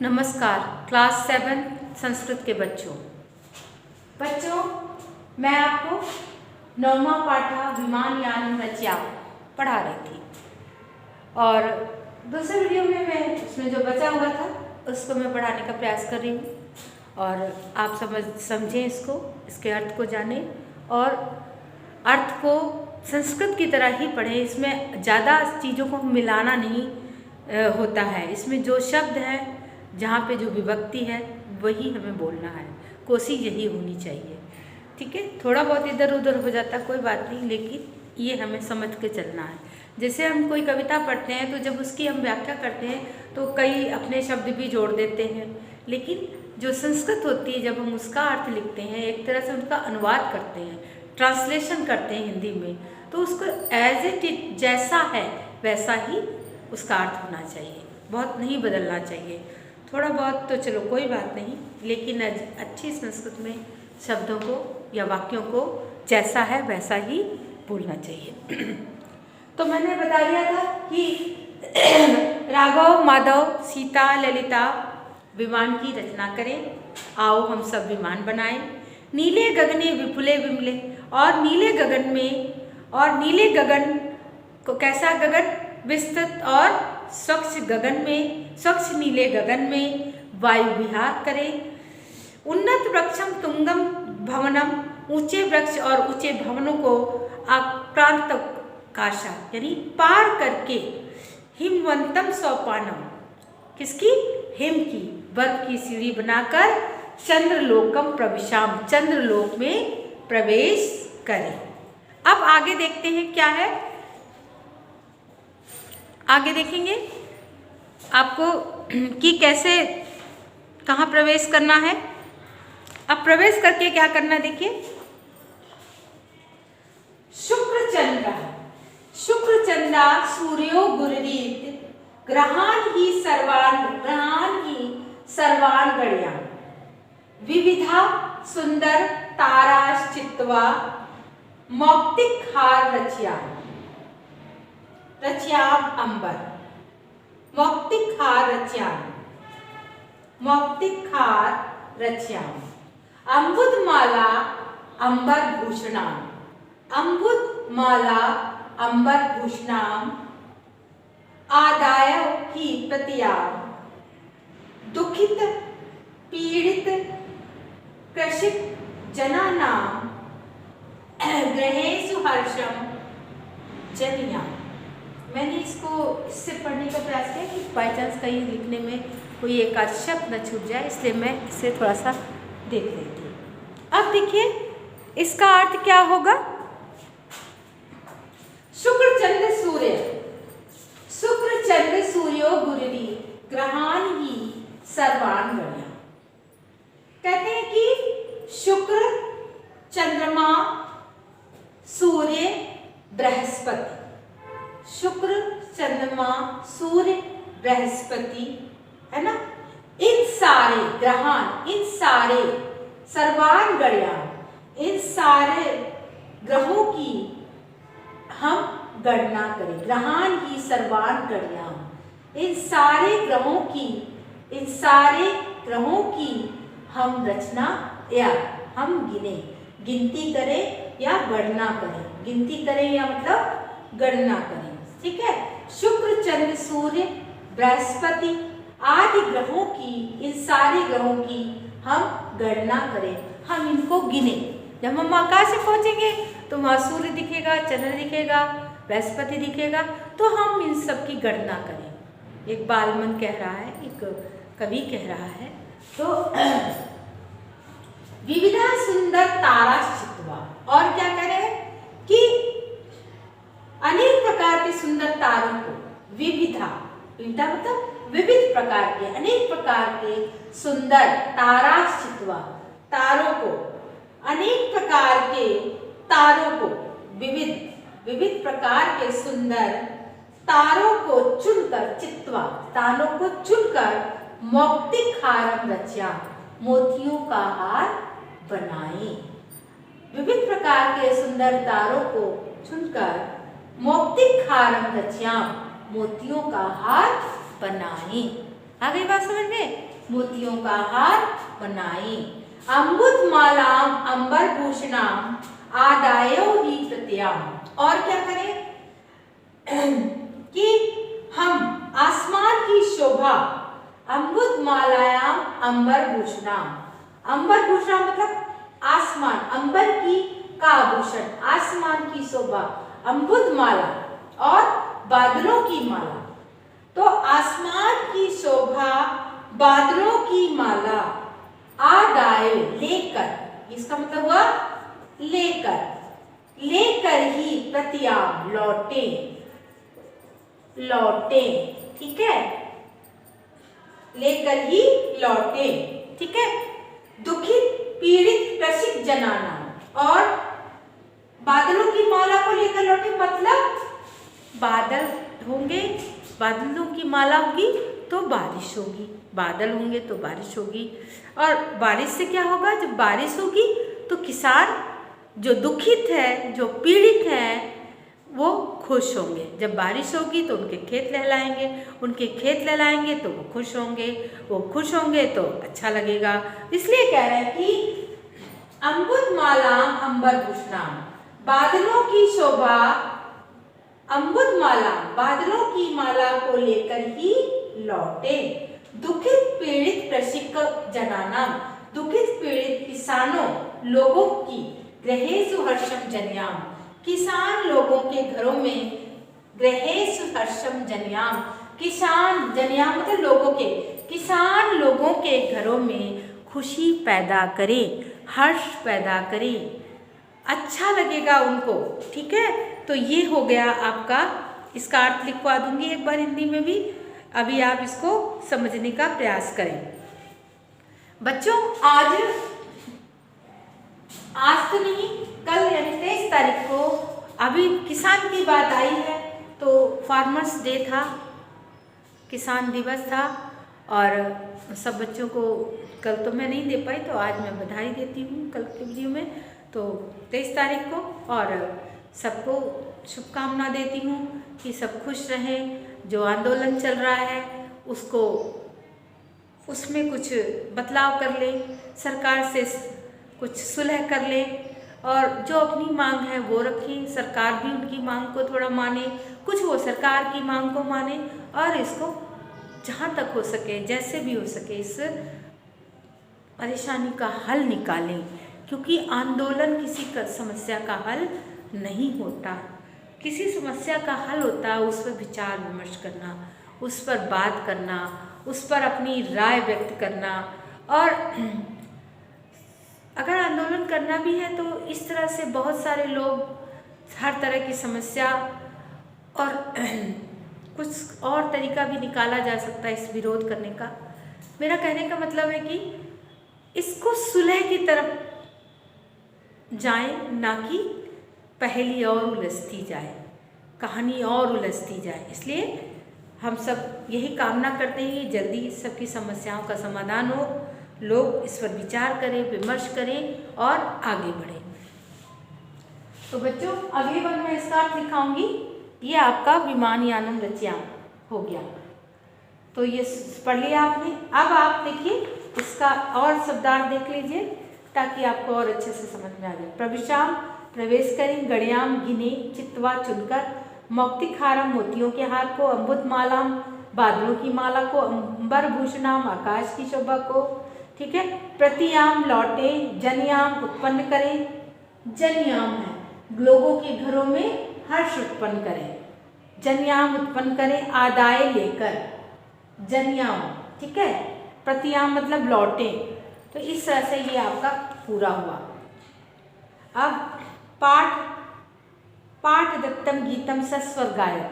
नमस्कार क्लास 7 संस्कृत के बच्चों। मैं आपको नवमा पाठा विमानयान रचया पढ़ा रही थी और दूसरे वीडियो में मैं उसमें जो बचा हुआ था उसको मैं पढ़ाने का प्रयास कर रही हूँ और आप समझें इसके अर्थ को जानें और अर्थ को संस्कृत की तरह ही पढ़ें। इसमें ज़्यादा चीज़ों को मिलाना नहीं होता है। इसमें जो शब्द है, जहाँ पे जो विभक्ति है, वही हमें बोलना है। कोशिश यही होनी चाहिए, ठीक है। थोड़ा बहुत इधर उधर हो जाता कोई बात नहीं, लेकिन ये हमें समझ के चलना है। जैसे हम कोई कविता पढ़ते हैं तो जब उसकी हम व्याख्या करते हैं तो कई अपने शब्द भी जोड़ देते हैं, लेकिन जो संस्कृत होती है जब हम उसका अर्थ लिखते हैं, एक तरह से उनका अनुवाद करते हैं, ट्रांसलेशन करते हैं हिंदी में, तो उसको एज इट इज जैसा है वैसा ही उसका अर्थ होना चाहिए, बहुत नहीं बदलना चाहिए। थोड़ा बहुत तो चलो कोई बात नहीं, लेकिन अच्छी संस्कृत में शब्दों को या वाक्यों को जैसा है वैसा ही बोलना चाहिए। तो मैंने बता दिया था कि राघव, माधव, सीता, ललिता विमान की रचना करें। आओ हम सब विमान बनाएं। नीले गगने विपुले विमले, और नीले गगन को कैसा गगन, विस्तृत और स्वच्छ गगन में, स्वच्छ नीले गगन में वायु विहार करे। उन्नत वृक्षम तुंगम भवनम, ऊंचे वृक्ष और ऊंचे भवनों को आक्रांत काशा यानी पार करके, हिमवंतम सोपानम, किसकी, हिम की, बर्फ की सीढ़ी बनाकर चंद्रलोकम प्रविशाम, चंद्रलोक में प्रवेश करें। अब आगे देखते हैं क्या है, आगे देखेंगे आपको कि कैसे कहाँ प्रवेश करना है। अब प्रवेश करके क्या करना है देखिए। शुक्र चंद्रा सूर्यो गुरुरीत, ग्रहान ही सर्वान गणया, विविधा सुंदर ताराश्चित्वा, मौक्तिक हार रच्याम अंबर, मौक्तिक हार रच्याम, अम्बुदमाला अंबर भूषणाम, आदाय ही प्रतियाम, दुखित पीड़ित कृषित जनानाम, ग्रहेषु हर्षम जनिया। मैंने इसको इससे पढ़ने का प्रयास किया कि बाई चांस कहीं लिखने में कोई एक आध शब्द न छूट जाए, इसलिए मैं इसे थोड़ा सा देख लेती हूँ। अब देखिए इसका अर्थ क्या होगा। शुक्र चंद्र सूर्यो गुरुरी, ग्रहान ही सर्वान गणया। कहते हैं कि शुक्र, चंद्रमा, सूर्य, बृहस्पति, शुक्र, चंद्रमा, सूर्य, बृहस्पति, है ना, इन सारे ग्रहान, इन सारे सर्वान गणया, इन सारे ग्रहों की हम गणना करें। ग्रहान ही सर्वान गणया, इन सारे ग्रहों की हम रचना या हम गिनती करें या गणना करें। गिनती करें या मतलब गणना करें, ठीक है। शुक्र, चंद्र, सूर्य, बृहस्पति आदि ग्रहों की, इन सारे ग्रहों की हम गणना करें, हम इनको गिने। जब हम आकाश से पहुंचेंगे तो वहाँ सूर्य दिखेगा, चंद्र दिखेगा, बृहस्पति दिखेगा, तो हम इन सब की गणना करें। एक बालमन कह रहा है, एक कवि कह रहा है, तो विविधा सुंदर ताराश्चित्वा, और क्या करें कि अनेक प्रकार के सुंदर तारों को, विविधा मतलब विविध प्रकार के, अनेक प्रकार के सुंदर ताराश्चित्वा, तारों को, अनेक प्रकार के तारों को, विविध प्रकार के सुंदर तारों को चुनकर, चित्वा तारों को चुनकर, मौक्तिक हारम रच्या, मोतियों का हार बनाए। विविध प्रकार के सुंदर तारों को चुनकर मौक्तिक हारम रच्या, मोतियों का हार बनाए। आ गई बात समझ में? मोतियों का हार बनाई। अम्बुद मालाम अंबर भूषणाम आदायो ही प्रत्याम। और क्या करें कि हम आसमान की शोभा, अम्बुद मालायाम अंबर भूषणाम, अंबर भूषणाम मतलब आसमान, अंबर की का आभूषण, आसमान की शोभा, अम्बुद माला और बादलों की माला। तो आसमान की शोभा, बादलों की माला, आदाय लेकर, इसका मतलब हुआ लेकर, लेकर ही प्रत्याम लौटे, लौटे, ठीक है, लेकर ही लौटे, ठीक है। दुखित पीड़ित त्रसित जनाना, और बादलों की माला को लेकर लौटे मतलब बादल होंगे, बादलों की माला होगी तो बारिश होगी, बादल होंगे तो बारिश होगी। और बारिश से क्या होगा, जब बारिश होगी तो किसान जो दुखित है, जो पीड़ित है, वो खुश होंगे। जब बारिश होगी तो उनके खेत लहलाएंगे, उनके खेत लहलाएंगे तो वो खुश होंगे, वो खुश होंगे तो अच्छा लगेगा। इसलिए कह रहे हैं कि अम्बुद माला अंबर भूषणाम, बादलों की शोभा, अम्बुद माला बादलों की माला को लेकर ही लौटे। दुखित पीड़ित कृषक जनाना, दुखित पीड़ित किसानों लोगों की गृहेषु हर्षम जन्याम, किसान लोगों के घरों में, गृहेषु हर्षम जन्याम, किसान जन्याम मतलब लोगों के, किसान लोगों के घरों में खुशी पैदा करे, हर्ष पैदा करे, अच्छा लगेगा उनको, ठीक है। तो ये हो गया आपका, इसका अर्थ लिखवा दूंगी एक बार हिंदी में भी, अभी आप इसको समझने का प्रयास करें। बच्चों आज तो नहीं, कल यानी 23 तारीख को अभी किसान की बात आई है, तो फार्मर्स डे था, किसान दिवस था, और सब बच्चों को कल तो मैं नहीं दे पाई, तो आज मैं बधाई देती हूँ कल के वीडियो में, तो 23 तारीख को, और सबको शुभकामना देती हूँ कि सब खुश रहें। जो आंदोलन चल रहा है उसको, उसमें कुछ बदलाव कर ले, सरकार से कुछ सुलह कर ले, और जो अपनी मांग है वो रखें, सरकार भी उनकी मांग को थोड़ा माने, कुछ वो सरकार की मांग को माने, और इसको जहाँ तक हो सके, जैसे भी हो सके, इस परेशानी का हल निकालें, क्योंकि आंदोलन किसी का समस्या का हल नहीं होता। किसी समस्या का हल होता है उस पर विचार विमर्श करना, उस पर बात करना, उस पर अपनी राय व्यक्त करना, और अगर आंदोलन करना भी है तो इस तरह से बहुत सारे लोग हर तरह की समस्या, और कुछ और तरीका भी निकाला जा सकता है इस विरोध करने का। मेरा कहने का मतलब है कि इसको सुलह की तरफ जाएं, ना कि पहेली और उलझती जाए, कहानी और उलझती जाए। इसलिए हम सब यही कामना करते हैं कि जल्दी सबकी समस्याओं का समाधान हो, लोग इस पर विचार करें, विमर्श करें और आगे बढ़ें। तो बच्चों अगली बार मैं इसका अर्थ दिखाऊंगी। ये आपका विमान यानम रच्याम हो गया, तो ये पढ़ लिया आपने। अब आप देखिए इसका और शब्दार्थ देख लीजिए ताकि आपको और अच्छे से समझ में आ जाए। प्रविशाम प्रवेश करें, गणयाम गिने, चित्वा चुनकर, मौक्तिक हारम मोतियों के हार को, अम्बुद मालाम बादलों की माला को, अंबर भूषणाम आकाश की शोभा को, ठीक है। प्रतियाम लौटे, जनयाम उत्पन्न करें, जनयाम है लोगों के घरों में हर्ष उत्पन्न करें, जनयाम उत्पन्न करें, आदाय लेकर, जनयाम, ठीक है। प्रतियाम मतलब लौटे। तो इस तरह से ये आपका पूरा हुआ। अब पाठ दत्तम गीतम सस्वर गायन,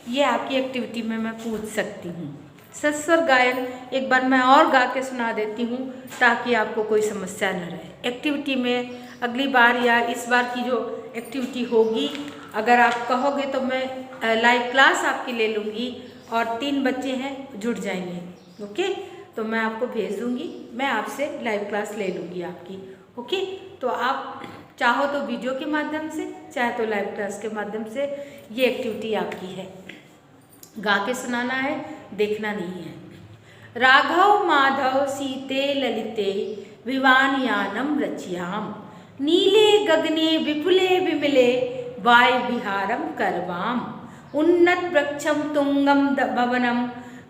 ये आपकी एक्टिविटी में मैं पूछ सकती हूँ। सस्वर गायन एक बार मैं और गा के सुना देती हूँ ताकि आपको कोई समस्या न रहे। एक्टिविटी में अगली बार या इस बार की जो एक्टिविटी होगी, अगर आप कहोगे तो मैं लाइव क्लास आपकी ले लूँगी, और 3 बच्चे हैं जुड़ जाएंगे, ओके। तो मैं आपको भेज दूँगी, मैं आपसे लाइव क्लास ले लूँगी आपकी, ओके। तो आप चाहो तो वीडियो के माध्यम से, चाहे तो लाइव क्लास के माध्यम से, ये एक्टिविटी आपकी है। गा के सुनाना है, देखना नहीं है। राघव माधव सीते ललिते विमानयानं रच्याम नीले गगने विपुले विमले वायु विहारं करवाम उन्नत वृक्षं तुंगं भवनं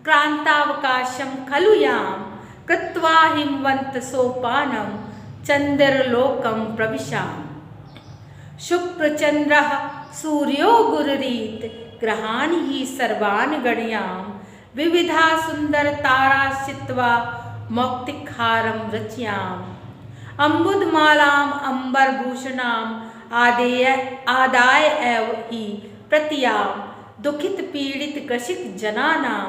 क्रांतावकाशं खलु याम कृत्वा हिमवंत सोपानं चंद्रलोकं प्रविशाम शुक्रचंद्रः सूर्यो गुरुरीत ग्रहाणि हि सर्वान् गणयाम विविधा सुंदर तारा चित्वा मौक्तिकहारं रच्याम अम्बुदमालाम् अंबरभूषणाम् आदाय एव हि प्रतियाम दुखित पीड़ित कृषिक जनानां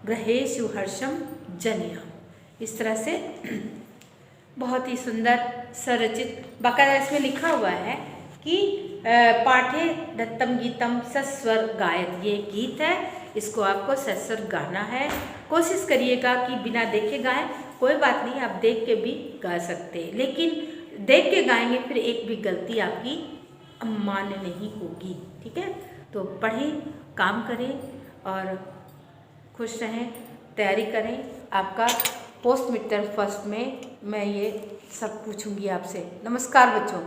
ग्रहेषु हर्षम जनयाम। इस तरह से बहुत ही सुंदर सरचित बाकायदा इसमें लिखा हुआ है कि पाठे दत्तम गीतम सस्वर गायत, ये गीत है, इसको आपको सस्वर गाना है। कोशिश करिएगा कि बिना देखे गाएं, कोई बात नहीं, आप देख के भी गा सकते हैं, लेकिन देख के गाएंगे फिर एक भी गलती आपकी मान्य नहीं होगी। ठीक है, तो पढ़ें, काम करें और खुश रहें, तैयारी करें। आपका पोस्ट मिड टर्म फर्स्ट में मैं ये सब पूछूंगी आपसे। नमस्कार बच्चों।